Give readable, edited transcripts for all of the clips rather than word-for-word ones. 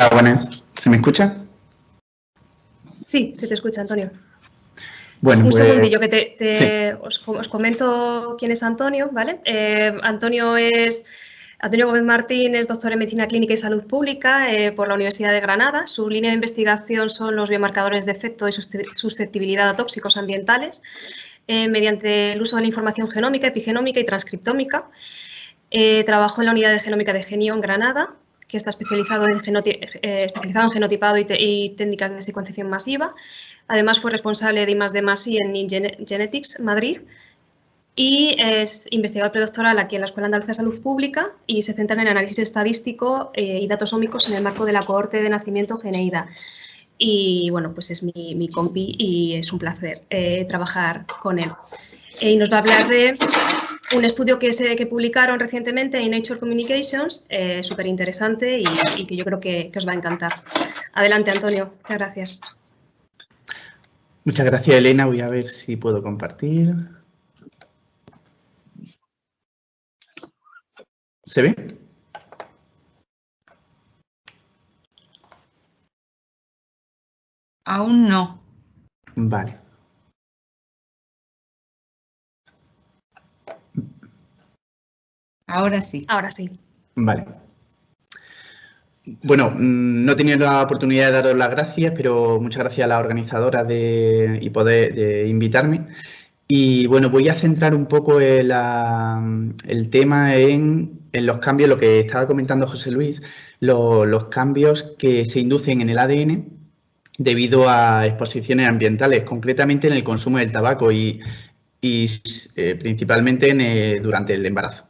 buenas. ¿Se me escucha? Sí, se te escucha, Antonio. Bueno, Un pues, segundillo que sí. os comento quién es Antonio, ¿vale? Antonio Gómez Martín es doctor en Medicina Clínica y Salud Pública por la Universidad de Granada. Su línea de investigación son los biomarcadores de efecto y susceptibilidad a tóxicos ambientales mediante el uso de la información genómica, epigenómica y transcriptómica. Trabajó en la unidad de genómica de Genio en Granada, que está especializado en genotipado y técnicas de secuenciación masiva. Además, fue responsable de I+D+I en Genetics, Madrid, y es investigador predoctoral aquí en la Escuela Andaluza de Salud Pública y se centra en el análisis estadístico y datos ómicos en el marco de la cohorte de nacimiento Geneida. Y bueno, pues es mi compi y es un placer trabajar con él. Y nos va a hablar de un estudio que publicaron recientemente en Nature Communications, súper interesante y que yo creo que os va a encantar. Adelante, Antonio. Muchas gracias. Muchas gracias, Elena. Voy a ver si puedo compartir. ¿Se ve? Aún no. Vale. Ahora sí. Ahora sí. Vale. Bueno, no he tenido la oportunidad de daros las gracias, pero muchas gracias a la organizadora de invitarme. Y bueno, voy a centrar un poco el tema en los cambios, lo que estaba comentando José Luis, los cambios que se inducen en el ADN debido a exposiciones ambientales, concretamente en el consumo del tabaco y principalmente durante el embarazo.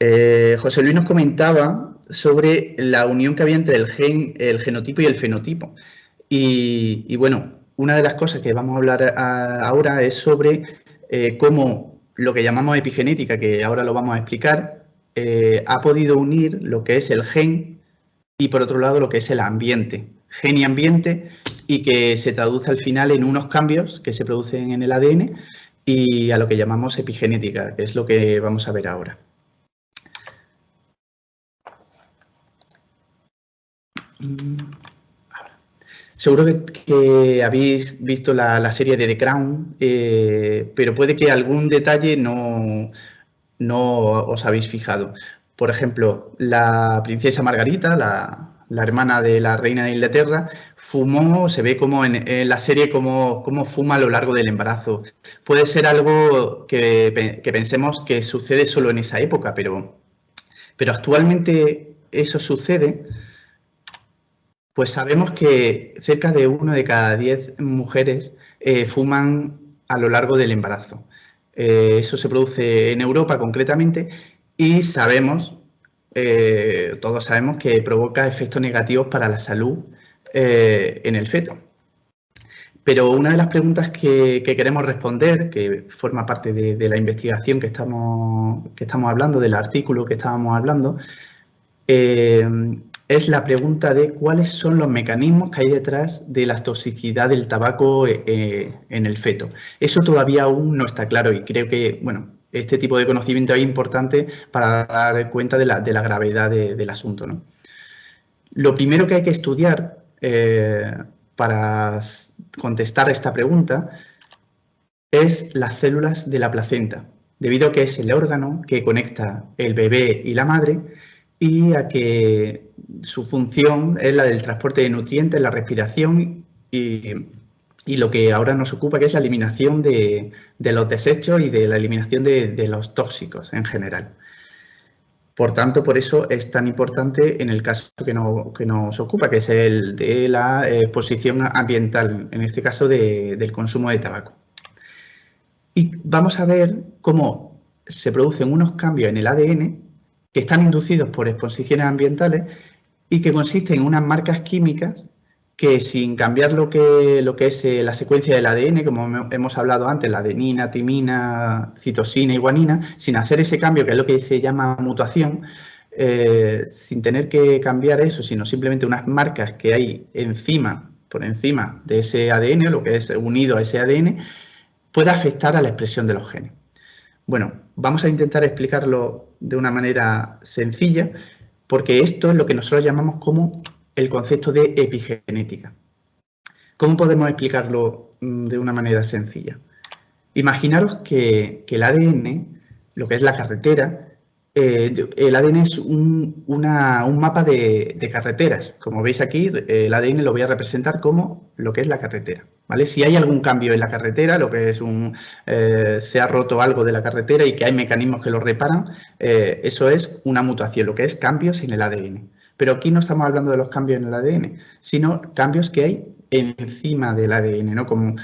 José Luis nos comentaba sobre la unión que había entre el genotipo y el fenotipo. Y bueno, una de las cosas que vamos a hablar ahora es sobre cómo lo que llamamos epigenética, que ahora lo vamos a explicar, ha podido unir lo que es el gen y, por otro lado, lo que es el ambiente. Gen y ambiente, y que se traduce al final en unos cambios que se producen en el ADN y a lo que llamamos epigenética, que es lo que vamos a ver ahora. Seguro que habéis visto la serie de The Crown, pero puede que algún detalle no os habéis fijado. Por ejemplo, la princesa Margarita, la hermana de la reina de Inglaterra, fumó, se ve como en la serie cómo fuma a lo largo del embarazo. Puede ser algo que pensemos que sucede solo en esa época, pero actualmente eso sucede. Pues sabemos que cerca de 1 de cada 10 mujeres fuman a lo largo del embarazo. Eso se produce en Europa concretamente y sabemos, todos sabemos que provoca efectos negativos para la salud en el feto. Pero una de las preguntas que queremos responder, que forma parte de la investigación que estamos hablando, del artículo que estábamos hablando, es la pregunta de cuáles son los mecanismos que hay detrás de la toxicidad del tabaco en el feto. Eso todavía aún no está claro y creo que, bueno, este tipo de conocimiento es importante para dar cuenta de la gravedad del asunto, ¿no? Lo primero que hay que estudiar para contestar a esta pregunta es las células de la placenta, debido a que es el órgano que conecta el bebé y la madre y a que su función es la del transporte de nutrientes, la respiración y lo que ahora nos ocupa, que es la eliminación de los desechos y de la eliminación de los tóxicos en general. Por tanto, por eso es tan importante en el caso que nos ocupa, que es el de la exposición ambiental, en este caso del consumo de tabaco. Y vamos a ver cómo se producen unos cambios en el ADN que están inducidos por exposiciones ambientales y que consisten en unas marcas químicas que, sin cambiar lo que es la secuencia del ADN, como hemos hablado antes, la adenina, timina, citosina y guanina, sin hacer ese cambio, que es lo que se llama mutación, sin tener que cambiar eso, sino simplemente unas marcas que hay por encima de ese ADN, lo que es unido a ese ADN, puede afectar a la expresión de los genes. Bueno, vamos a intentar explicarlo de una manera sencilla, porque esto es lo que nosotros llamamos como el concepto de epigenética. ¿Cómo podemos explicarlo de una manera sencilla? Imaginaros que el ADN, lo que es la carretera, el ADN es un mapa de carreteras. Como veis aquí, el ADN lo voy a representar como lo que es la carretera, ¿vale? Si hay algún cambio en la carretera, lo que es se ha roto algo de la carretera y que hay mecanismos que lo reparan, eso es una mutación, lo que es cambios en el ADN. Pero aquí no estamos hablando de los cambios en el ADN, sino cambios que hay encima del ADN, ¿no? Como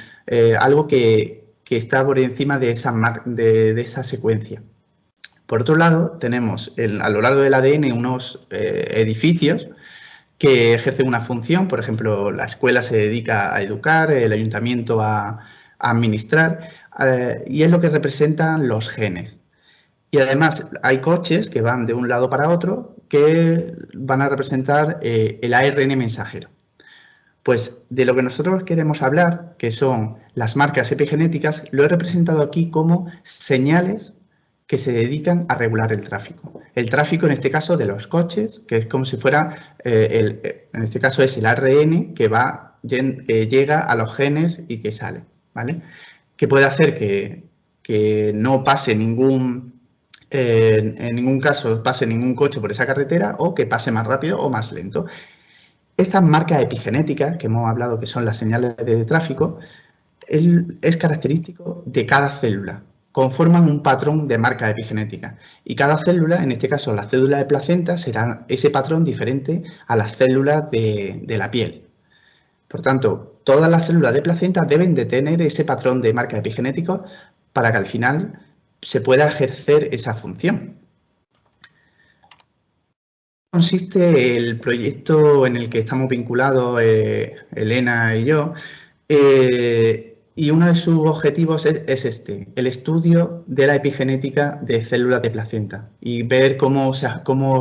algo que está por encima de esa secuencia. Por otro lado, tenemos a lo largo del ADN unos edificios que ejercen una función. Por ejemplo, la escuela se dedica a educar, el ayuntamiento a administrar, y es lo que representan los genes. Y además hay coches que van de un lado para otro que van a representar el ARN mensajero. Pues de lo que nosotros queremos hablar, que son las marcas epigenéticas, lo he representado aquí como señales que se dedican a regular el tráfico. El tráfico, en este caso, de los coches, que es como si fuera, en este caso es el ARN que llega a los genes y que sale, ¿vale? Que puede hacer que no pase en ningún caso pase ningún coche por esa carretera, o que pase más rápido o más lento. Estas marcas epigenéticas que hemos hablado, que son las señales de tráfico, es característico de cada célula. Conforman un patrón de marcas epigenéticas. Y cada célula, en este caso la célula de placenta, será ese patrón diferente a las células de la piel. Por tanto, todas las células de placenta deben de tener ese patrón de marcas epigenéticos para que al final se pueda ejercer esa función. Consiste el proyecto en el que estamos vinculados, Elena y yo, y uno de sus objetivos es el estudio de la epigenética de células de placenta y ver cómo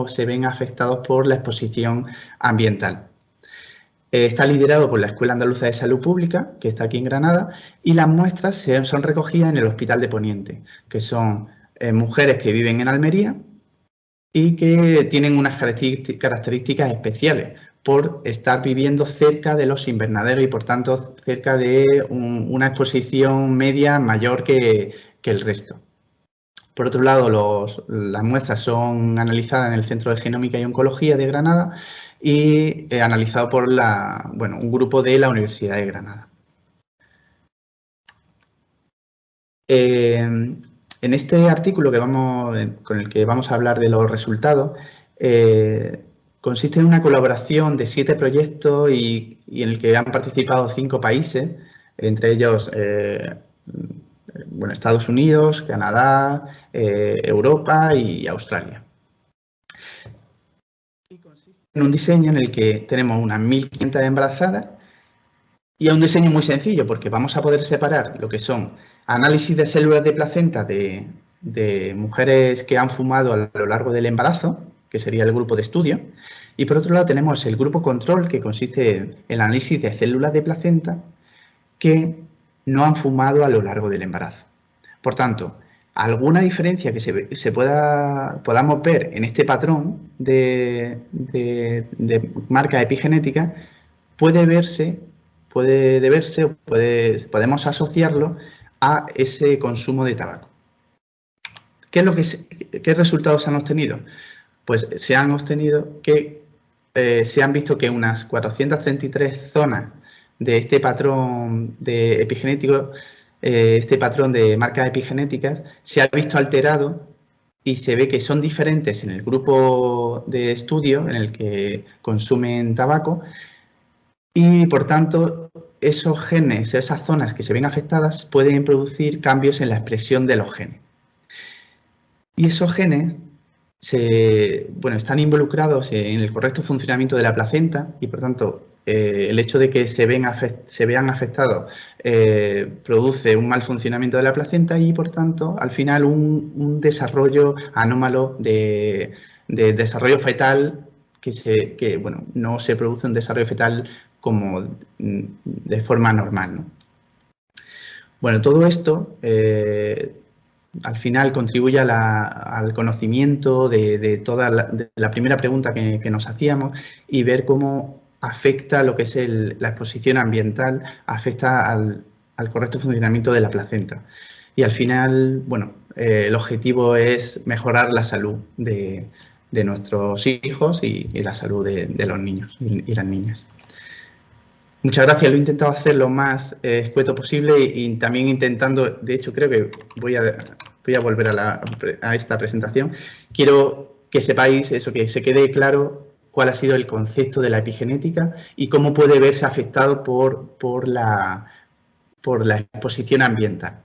se ven afectados por la exposición ambiental. Está liderado por la Escuela Andaluza de Salud Pública, que está aquí en Granada, y las muestras son recogidas en el Hospital de Poniente, que son mujeres que viven en Almería y que tienen unas características especiales por estar viviendo cerca de los invernaderos y, por tanto, cerca de una exposición media mayor que el resto. Por otro lado, las muestras son analizadas en el Centro de Genómica y Oncología de Granada y analizado por un grupo de la Universidad de Granada. En este artículo con el que vamos a hablar de los resultados, consiste en una colaboración de 7 proyectos y en el que han participado 5 países, entre ellos Estados Unidos, Canadá, Europa y Australia. Y consiste en un diseño en el que tenemos unas 1.500 embarazadas y es un diseño muy sencillo porque vamos a poder separar lo que son análisis de células de placenta de mujeres que han fumado a lo largo del embarazo, que sería el grupo de estudio, y por otro lado tenemos el grupo control, que consiste en el análisis de células de placenta que no han fumado a lo largo del embarazo. Por tanto, alguna diferencia que podamos ver en este patrón de marca epigenética podemos asociarlo a ese consumo de tabaco. ¿Qué resultados se han obtenido? Pues se han visto que unas 433 zonas de este patrón de epigenético, este patrón de marcas epigenéticas, se ha visto alterado y se ve que son diferentes en el grupo de estudio en el que consumen tabaco y, por tanto, esos genes, esas zonas que se ven afectadas pueden producir cambios en la expresión de los genes. Y esos genes están involucrados en el correcto funcionamiento de la placenta y, por tanto, el hecho de que se vean afectados produce un mal funcionamiento de la placenta y, por tanto, al final un desarrollo anómalo de desarrollo fetal no se produce un desarrollo fetal como de forma normal, ¿no? Bueno, todo esto al final contribuye al conocimiento de toda la primera pregunta que nos hacíamos y ver cómo afecta lo que es la exposición ambiental, afecta al correcto funcionamiento de la placenta. Y al final, bueno, el objetivo es mejorar la salud de nuestros hijos y la salud de los niños y las niñas. Muchas gracias, lo he intentado hacer lo más escueto posible y también intentando, de hecho creo que voy a volver a esta presentación. Quiero que sepáis eso, que se quede claro cuál ha sido el concepto de la epigenética y cómo puede verse afectado por la exposición ambiental.